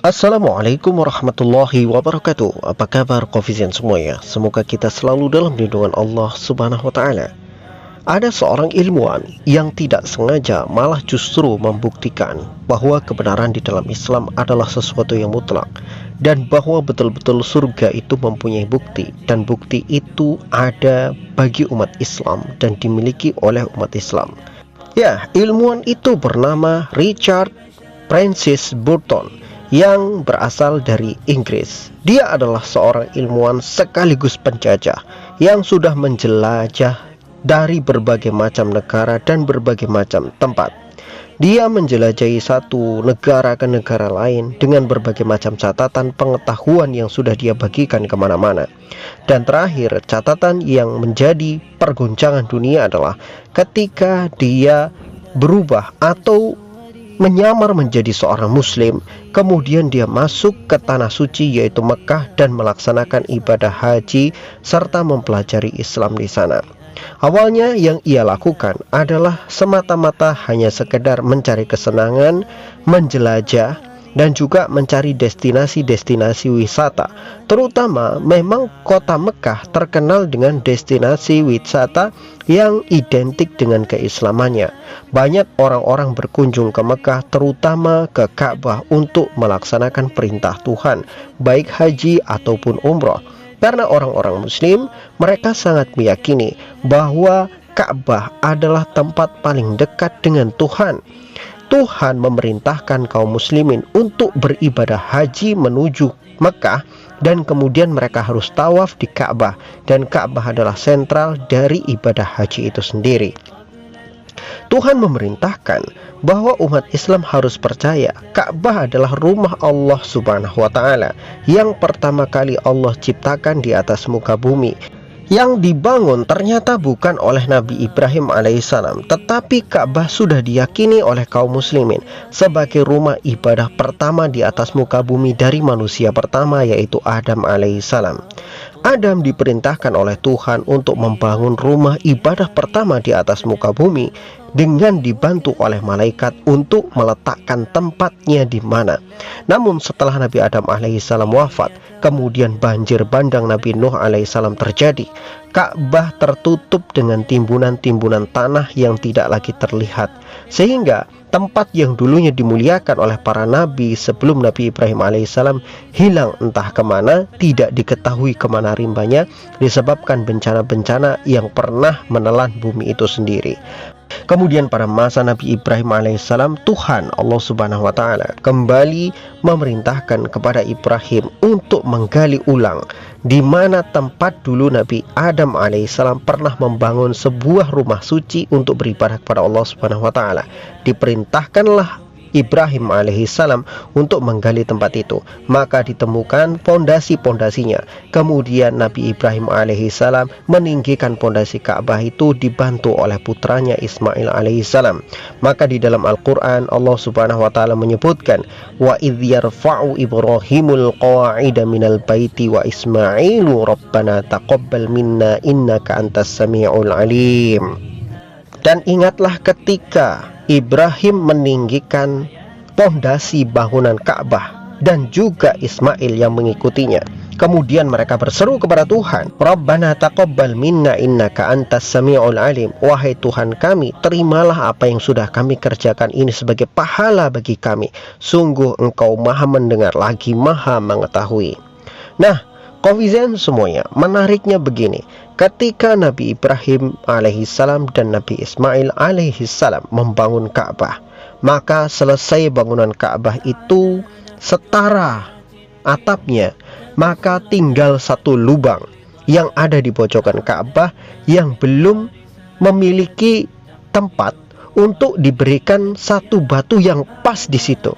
Assalamualaikum warahmatullahi wabarakatuh. Apa kabar Kofizian semuanya? Semoga kita selalu dalam lindungan Allah Subhanahu wa Ta'ala. Ada seorang ilmuwan yang tidak sengaja malah justru membuktikan bahwa kebenaran di dalam Islam adalah sesuatu yang mutlak, dan bahwa betul-betul surga itu mempunyai bukti, dan bukti itu ada bagi umat Islam dan dimiliki oleh umat Islam. Ya, ilmuwan itu bernama Richard Francis Burton yang berasal dari Inggris. Dia adalah seorang ilmuwan sekaligus penjajah yang sudah menjelajah dari berbagai macam negara dan berbagai macam tempat. Dia menjelajahi satu negara ke negara lain dengan berbagai macam catatan pengetahuan yang sudah dia bagikan kemana-mana. Dan terakhir, catatan yang menjadi pergoncangan dunia adalah ketika dia berubah atau menyamar menjadi seorang muslim, kemudian dia masuk ke tanah suci yaitu Mekah dan melaksanakan ibadah haji serta mempelajari Islam di sana. Awalnya yang ia lakukan adalah semata-mata hanya sekedar mencari kesenangan, menjelajah, dan juga mencari destinasi-destinasi wisata. Terutama memang kota Mekah terkenal dengan destinasi wisata yang identik dengan keislamannya. Banyak orang-orang berkunjung ke Mekah, terutama ke Ka'bah, untuk melaksanakan perintah Tuhan, baik haji ataupun umroh. Karena orang-orang muslim, mereka sangat meyakini bahwa Ka'bah adalah tempat paling dekat dengan Tuhan. Tuhan memerintahkan kaum muslimin untuk beribadah haji menuju Mekah, dan kemudian mereka harus tawaf di Ka'bah, dan Ka'bah adalah sentral dari ibadah haji itu sendiri. Tuhan memerintahkan bahwa umat Islam harus percaya Ka'bah adalah rumah Allah Subhanahu wa Ta'ala yang pertama kali Allah ciptakan di atas muka bumi. Yang dibangun ternyata bukan oleh Nabi Ibrahim alaihissalam, tetapi Ka'bah sudah diyakini oleh kaum muslimin sebagai rumah ibadah pertama di atas muka bumi dari manusia pertama, yaitu Adam alaihissalam. Adam diperintahkan oleh Tuhan untuk membangun rumah ibadah pertama di atas muka bumi dengan dibantu oleh malaikat untuk meletakkan tempatnya di mana. Namun setelah Nabi Adam alaihissalam wafat, kemudian banjir bandang Nabi Nuh alaihissalam terjadi. Ka'bah tertutup dengan timbunan-timbunan tanah yang tidak lagi terlihat, sehingga tempat yang dulunya dimuliakan oleh para nabi sebelum Nabi Ibrahim alaihissalam hilang entah kemana, tidak diketahui kemana rimbanya, disebabkan bencana-bencana yang pernah menelan bumi itu sendiri. Kemudian pada masa Nabi Ibrahim alaihissalam, Tuhan Allah Subhanahu wa Ta'ala kembali memerintahkan kepada Ibrahim untuk menggali ulang di mana tempat dulu Nabi Adam alaihissalam pernah membangun sebuah rumah suci untuk beribadah kepada Allah Subhanahu wa Ta'ala. Diperintahkanlah Ibrahim alaihissalam untuk menggali tempat itu, maka ditemukan pondasi-pondasinya. Kemudian Nabi Ibrahim alaihissalam meninggikan pondasi Ka'bah itu dibantu oleh putranya Ismail alaihissalam. Maka di dalam Al-Quran Allah Subhanahu wa Ta'ala menyebutkan, wa idh yarfa'u Ibrahimul qawa'ida minal baiti wa Ismailu rabbana taqabbal minna innaka antas sami'ul alim. Dan ingatlah ketika Ibrahim meninggikan pondasi bangunan Ka'bah dan juga Ismail yang mengikutinya. Kemudian mereka berseru kepada Tuhan, Rabbana taqabbal minna innaka antas sami'ul alim. Wahai Tuhan kami, terimalah apa yang sudah kami kerjakan ini sebagai pahala bagi kami. Sungguh Engkau maha mendengar lagi maha mengetahui. Nah, Kofizian semuanya, menariknya begini. Ketika Nabi Ibrahim alaihissalam dan Nabi Ismail alaihissalam membangun Ka'bah, maka selesai bangunan Ka'bah itu setara atapnya, maka tinggal satu lubang yang ada di pojokan Ka'bah yang belum memiliki tempat untuk diberikan satu batu yang pas di situ.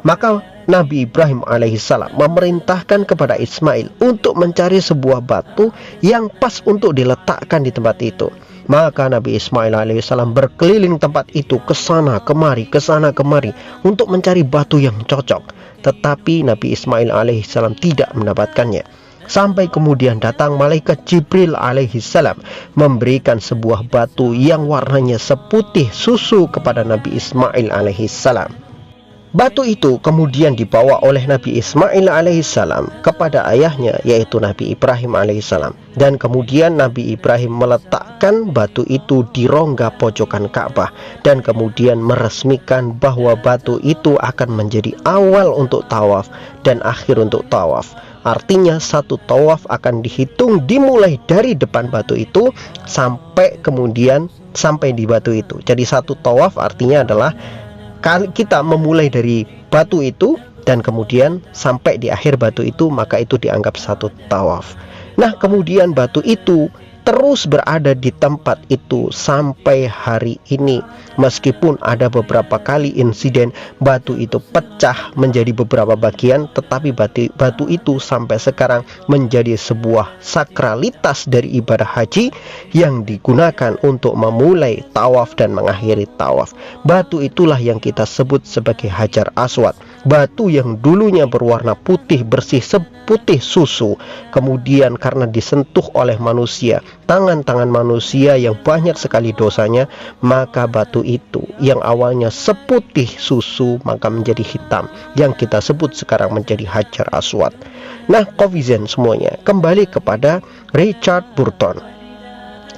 Maka Nabi Ibrahim alaihissalam memerintahkan kepada Ismail untuk mencari sebuah batu yang pas untuk diletakkan di tempat itu. Maka Nabi Ismail alaihissalam berkeliling tempat itu ke sana kemari untuk mencari batu yang cocok. Tetapi Nabi Ismail alaihissalam tidak mendapatkannya. Sampai kemudian datang malaikat Jibril alaihissalam memberikan sebuah batu yang warnanya seputih susu kepada Nabi Ismail alaihissalam. Batu itu kemudian dibawa oleh Nabi Ismail alaihissalam kepada ayahnya, yaitu Nabi Ibrahim alaihissalam. Dan kemudian Nabi Ibrahim meletakkan batu itu di rongga pojokan Ka'bah, dan kemudian meresmikan bahwa batu itu akan menjadi awal untuk tawaf dan akhir untuk tawaf. Artinya satu tawaf akan dihitung dimulai dari depan batu itu sampai kemudian sampai di batu itu. Jadi satu tawaf artinya adalah kita memulai dari batu itu dan kemudian sampai di akhir batu itu, maka itu dianggap satu tawaf. Nah, kemudian batu itu terus berada di tempat itu sampai hari ini, meskipun ada beberapa kali insiden batu itu pecah menjadi beberapa bagian, tetapi batu itu sampai sekarang menjadi sebuah sakralitas dari ibadah haji yang digunakan untuk memulai tawaf dan mengakhiri tawaf. Batu itulah yang kita sebut sebagai Hajar Aswad, batu yang dulunya berwarna putih bersih seputih susu, kemudian karena disentuh oleh manusia, tangan-tangan manusia yang banyak sekali dosanya, maka batu itu yang awalnya seputih susu maka menjadi hitam, yang kita sebut sekarang menjadi Hajar Aswad. Nah, Kofizen semuanya, kembali kepada Richard Burton.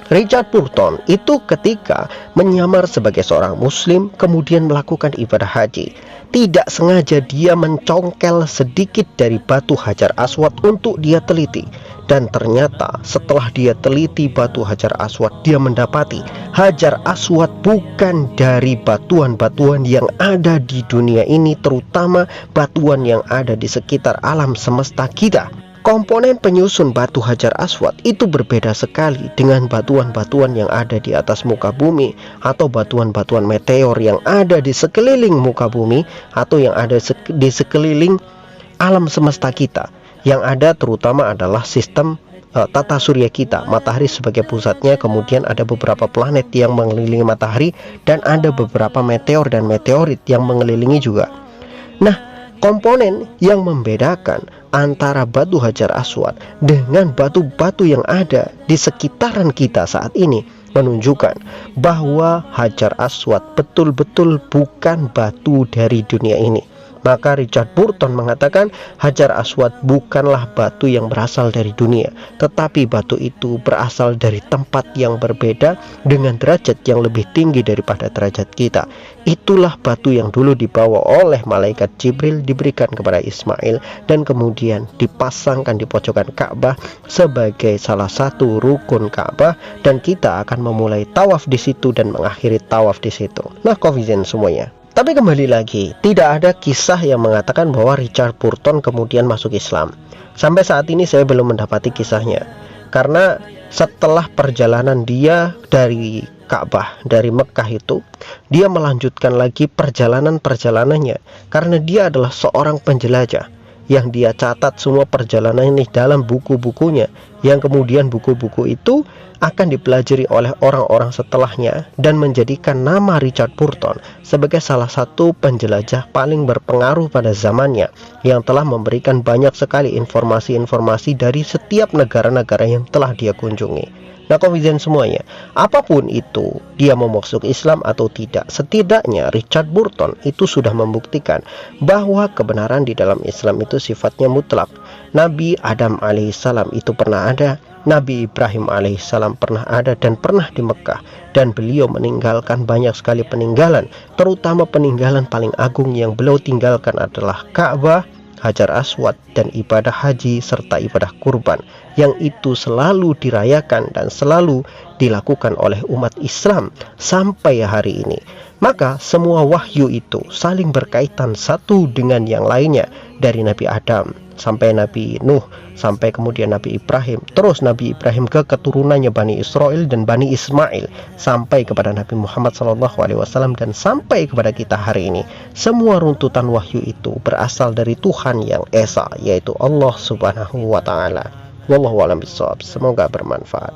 Richard Burton itu ketika menyamar sebagai seorang muslim kemudian melakukan ibadah haji, tidak sengaja dia mencongkel sedikit dari batu Hajar Aswad untuk dia teliti. Dan ternyata setelah dia teliti batu Hajar Aswad, dia mendapati Hajar Aswad bukan dari batuan-batuan yang ada di dunia ini, terutama batuan yang ada di sekitar alam semesta kita. Komponen penyusun batu Hajar Aswad itu berbeda sekali dengan batuan-batuan yang ada di atas muka bumi, atau batuan-batuan meteor yang ada di sekeliling muka bumi, atau yang ada di sekeliling alam semesta kita. Yang ada terutama adalah sistem tata surya kita, matahari sebagai pusatnya, kemudian ada beberapa planet yang mengelilingi matahari, dan ada beberapa meteor dan meteorit yang mengelilingi juga. Nah, komponen yang membedakan antara batu Hajar Aswad dengan batu-batu yang ada di sekitaran kita saat ini menunjukkan bahwa Hajar Aswad betul-betul bukan batu dari dunia ini. Maka Richard Burton mengatakan Hajar Aswad bukanlah batu yang berasal dari dunia, tetapi batu itu berasal dari tempat yang berbeda dengan derajat yang lebih tinggi daripada derajat kita. Itulah batu yang dulu dibawa oleh malaikat Jibril, diberikan kepada Ismail, dan kemudian dipasangkan di pojokan Ka'bah sebagai salah satu rukun Ka'bah, dan kita akan memulai tawaf di situ dan mengakhiri tawaf di situ. Nah, Kofizen semuanya, tapi kembali lagi, tidak ada kisah yang mengatakan bahwa Richard Burton kemudian masuk Islam. Sampai saat ini saya belum mendapati kisahnya. Karena setelah perjalanan dia dari Ka'bah, dari Mekah itu, dia melanjutkan lagi perjalanannya. Karena dia adalah seorang penjelajah yang dia catat semua perjalanan ini dalam buku-bukunya, yang kemudian buku-buku itu akan dipelajari oleh orang-orang setelahnya dan menjadikan nama Richard Burton sebagai salah satu penjelajah paling berpengaruh pada zamannya, yang telah memberikan banyak sekali informasi-informasi dari setiap negara-negara yang telah dia kunjungi. Nah, Kofizen semuanya, apapun itu dia mau masuk Islam atau tidak, setidaknya Richard Burton itu sudah membuktikan bahwa kebenaran di dalam Islam itu sifatnya mutlak. Nabi Adam alaihissalam itu pernah ada, Nabi Ibrahim alaihissalam pernah ada dan pernah di Mekah, dan beliau meninggalkan banyak sekali peninggalan, terutama peninggalan paling agung yang beliau tinggalkan adalah Ka'bah, Hajar Aswad, dan ibadah haji serta ibadah kurban, yang itu selalu dirayakan dan selalu dilakukan oleh umat Islam sampai hari ini. Maka semua wahyu itu saling berkaitan satu dengan yang lainnya, dari Nabi Adam sampai Nabi Nuh, sampai kemudian Nabi Ibrahim, terus Nabi Ibrahim ke keturunannya Bani Israel dan Bani Ismail, sampai kepada Nabi Muhammad SAW, dan sampai kepada kita hari ini. Semua runtutan wahyu itu berasal dari Tuhan yang Esa, yaitu Allah Subhanahu wa Ta'ala. Wallahu a'lam bishawab. Semoga bermanfaat.